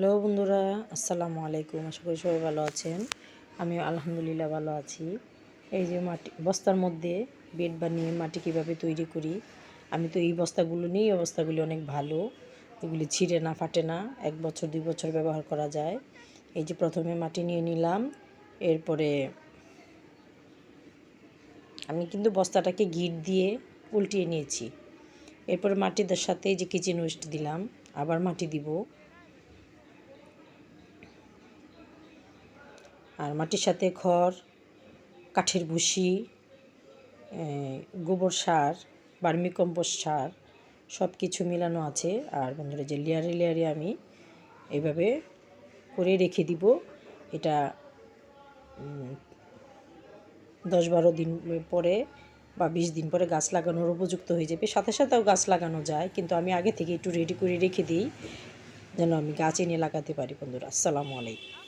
Hello বন্ধুরা, আসসালামু আলাইকুম। আশা করি সবাই ভালো আছেন। আমি আলহামদুলিল্লাহ ভালো আছি। এই যে মাটি বস্তার মধ্যে বেড বানিয়ে মাটি কীভাবে তৈরি করি, আমি তো এই বস্তাগুলো নিই। এই বস্তাগুলি অনেক ভালো, এগুলি ছিঁড়ে না, ফাটে না, 1 বছর 2 বছর ব্যবহার করা যায়। এই যে প্রথমে মাটি নিয়ে নিলাম, এরপরে আমি কিন্তু বস্তাটাকে গিট দিয়ে উল্টিয়ে নিয়েছি। এরপরে মাটির সাথে এই যে কিচেন ওয়েস্ট দিলাম, আবার মাটি দিব। আর মাটির সাথে খড়, কাঠের ভুসি, গোবর সার, ভার্মি কম্পোস্ট সার সব কিছু মিলানো আছে। আর বন্ধুরা, যে লেয়ারে লেয়ারে আমি এইভাবে করে রেখে দিব। এটা 10-12 দিন পরে বা 20 দিন পরে গাছ লাগানোর উপযুক্ত হয়ে যাবে। সাথে সাথেও গাছ লাগানো যায়, কিন্তু আমি আগে থেকে একটু রেডি করে রেখে দিই যেন আমি গাছ এনে লাগাতে পারি। বন্ধুরা, আসসালামু আলাইকুম।